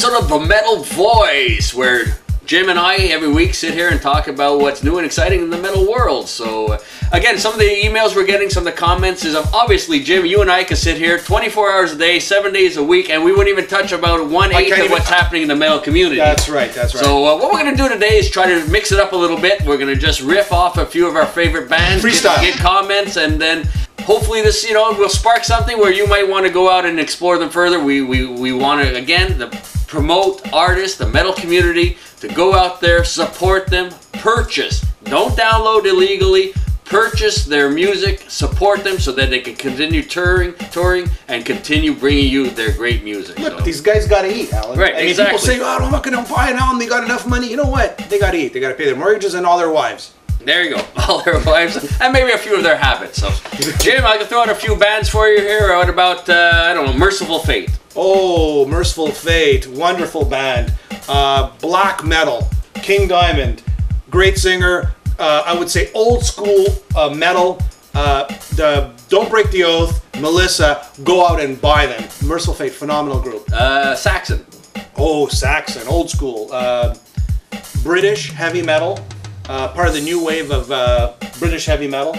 episode of The Metal Voice, where Jim and I every week sit here and talk about what's new and exciting in the metal world. So again, some of the emails we're getting, some of the comments is obviously, Jim, you and I could sit here 24 hours a day, 7 days a week, and we wouldn't even touch about 1/8 of what's happening in the metal community. That's right, that's right. So what we're going to do today is try to mix it up a little bit. We're going to just riff off a few of our favorite bands, get comments, and then hopefully this, will spark something where you might want to go out and explore them further. We want to, again, promote artists, the metal community, to go out there, support them, purchase. Don't download illegally. Purchase their music, support them so that they can continue touring, and continue bringing you their great music. Look, these guys got to eat, Alan. Right, exactly. People say, oh, I'm not going to buy an album. They got enough money. You know what? They got to eat. They got to pay their mortgages and all their wives. There you go. All their wives and maybe a few of their habits. So, Jim, I can throw out a few bands for you here. What about, I don't know, Mercyful Fate? Oh, Mercyful Fate. Wonderful band. Black metal. King Diamond. Great singer. I would say old school metal. Don't Break the Oath. Melissa. Go out and buy them. Mercyful Fate. Phenomenal group. Saxon. Oh, Saxon. Old school. British heavy metal. Part of the new wave of British heavy metal.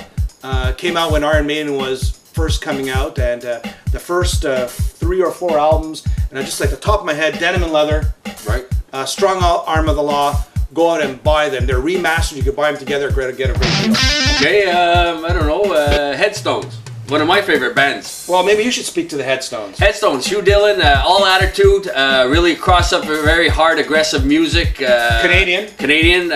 Came out when Iron Maiden was first coming out, and the first 3 or 4 albums, and I just like the top of my head, Denim and Leather, right? Strong Arm of the Law. Go out and buy them. They're remastered. You can buy them together. Get a great deal. Okay, I don't know, Headstones. One of my favorite bands. Well, maybe you should speak to the Headstones. Headstones, Hugh Dillon, all attitude, really cross up very hard, aggressive music. Canadian.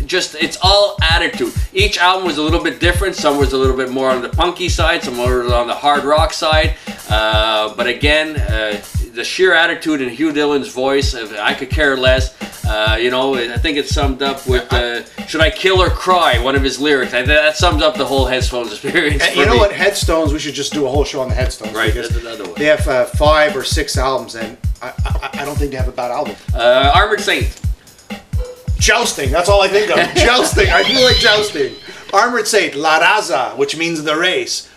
Just, it's all attitude. Each album was a little bit different. Some was a little bit more on the punky side, some was on the hard rock side. But again, the sheer attitude in Hugh Dillon's voice, I could care less. I think it's summed up with "Should I Kill or Cry?" One of his lyrics. That sums up the whole Headstones experience. And you know what, Headstones? We should just do a whole show on the Headstones. Right, that's another one. They have 5 or 6 albums, and I don't think they have a bad album. Armored Saint. Jousting. That's all I think of. Jousting. I feel like jousting. Armored Saint, La Raza, which means the race.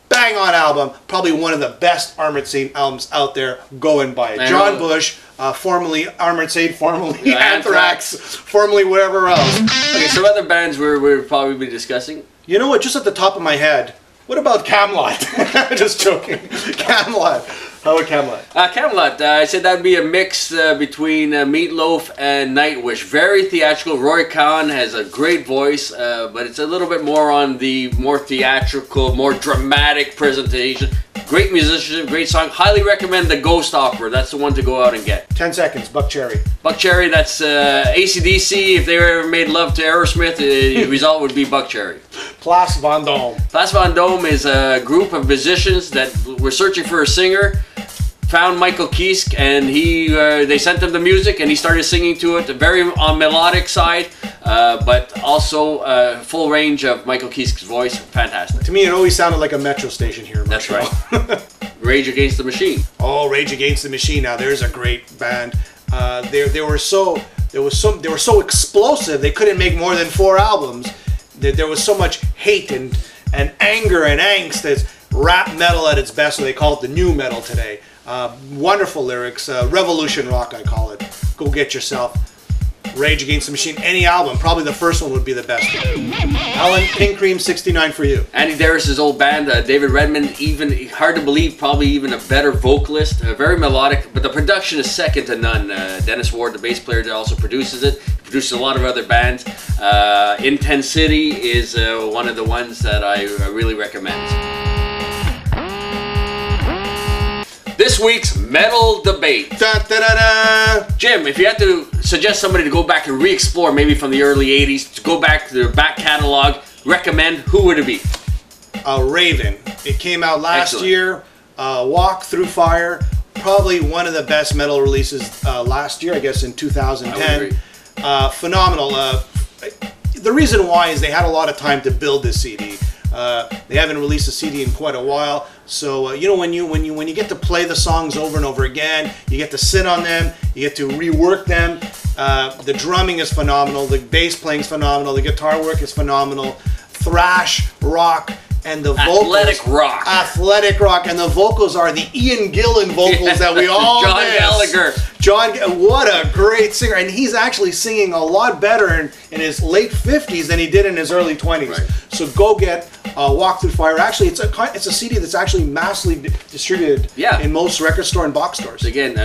Bang on album. Probably one of the best Armored Saint albums out there. Go and buy it. John Bush, formerly Armored Saint, formerly Anthrax, formerly whatever else. Okay, some other bands we'll probably be discussing. You know what? Just at the top of my head, what about Kamelot? Just joking. Kamelot. How about Kamelot? Kamelot, I said that would be a mix between Meatloaf and Nightwish. Very theatrical. Roy Khan has a great voice, but it's a little bit more on the more theatrical, more dramatic presentation. Great musician, great song. Highly recommend the Ghost Opera. That's the one to go out and get. 10 seconds. Buck Cherry. Buck Cherry, that's AC/DC. If they ever made love to Aerosmith, the result would be Buck Cherry. Place Vendome. Place Vendome is a group of musicians that were searching for a singer. Found Michael Kiske, and they sent him the music, and he started singing to it. Very on melodic side, but also full range of Michael Kiske's voice. Fantastic. To me, it always sounded like a metro station here. That's right. Rage Against the Machine. Oh, Rage Against the Machine. Now there's a great band. They were so explosive. They couldn't make more than 4 albums. There was so much hate and anger and angst. It's rap metal at its best, so they call it the new metal today. Wonderful lyrics, revolution rock I call it. Go get yourself Rage Against the Machine. Any album, probably the first one would be the best. Alan, King Cream 69 for you. Andy Darris's old band, David Redmond, even hard to believe, probably even a better vocalist. Very melodic, but the production is second to none. Dennis Ward, the bass player, also produces it. He produces a lot of other bands. Intense City is one of the ones that I really recommend. This week's metal debate. Da, da, da, da. Jim, if you had to suggest somebody to go back and re-explore, maybe from the early 80s, to go back to their back catalog, recommend, who would it be? Raven. It came out last year. Walk Through Fire. Probably one of the best metal releases last year, I guess in 2010. Phenomenal. The reason why is they had a lot of time to build this CD. They haven't released a CD in quite a while, so when you get to play the songs over and over again, you get to sit on them, you get to rework them. The drumming is phenomenal, the bass playing is phenomenal, the guitar work is phenomenal. Thrash rock and the vocals, athletic rock, and the vocals are the Ian Gillan vocals that we all John miss. Gallagher. What a great singer, and he's actually singing a lot better in his late 50s than he did in his early 20s. Right. So go get Walk Through Fire. Actually, it's a CD that's actually massively distributed in most record store and box stores. Again,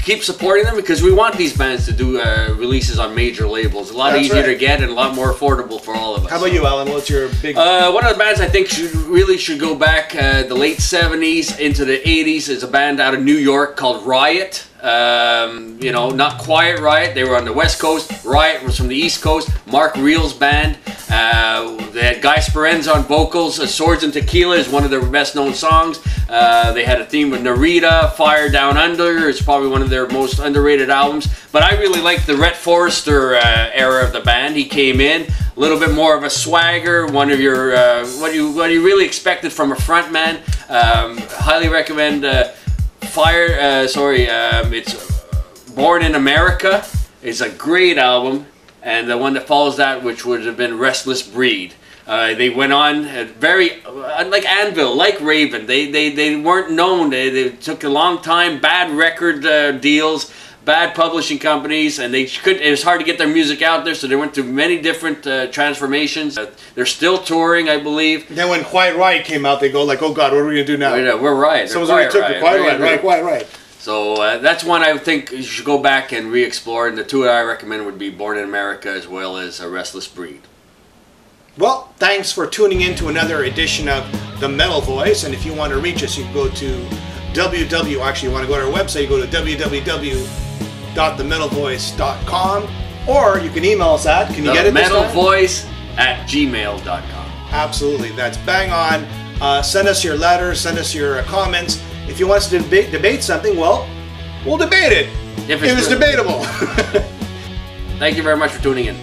keep supporting them because we want these bands to do releases on major labels. A lot easier to get and a lot more affordable for all of us. How about you, Alan? What's your big... one of the bands I think should go back the late 70s into the 80s is a band out of New York called Riot. You know, not Quiet Riot. They were on the West Coast. Riot was from the East Coast. Mark Reel's band. They had Guy Sperenza on vocals. Swords and Tequila is one of their best known songs. They had a theme with Narita. Fire Down Under is probably one of their most underrated albums. But I really like the Rhett Forrester era of the band. He came in a little bit more of a swagger. One of your what you really expected from a frontman. Highly recommend. It's Born in America. It's a great album, and the one that follows that, which would have been Restless Breed. They went on very like Anvil, like Raven. They weren't known. They took a long time, bad record deals, bad publishing companies, and it was hard to get their music out there. So they went through many different transformations. They're still touring, I believe. Then when Quiet Riot came out, they go like, "Oh God, what are we gonna do now?" We're Riot. Someone's already took the Quiet Riot. So that's one I think you should go back and re-explore. And the two that I recommend would be Born in America as well as Restless Breed. Well, thanks for tuning in to another edition of The Metal Voice. And if you want to reach us, you can go to actually you want to go to our website, you go to www.themetalvoice.com, or you can email us at, can you get it this time? metalvoice@gmail.com. Absolutely, that's bang on. Send us your letters, send us your comments. If you want us to debate something, well, we'll debate it. If it's debatable. Thank you very much for tuning in.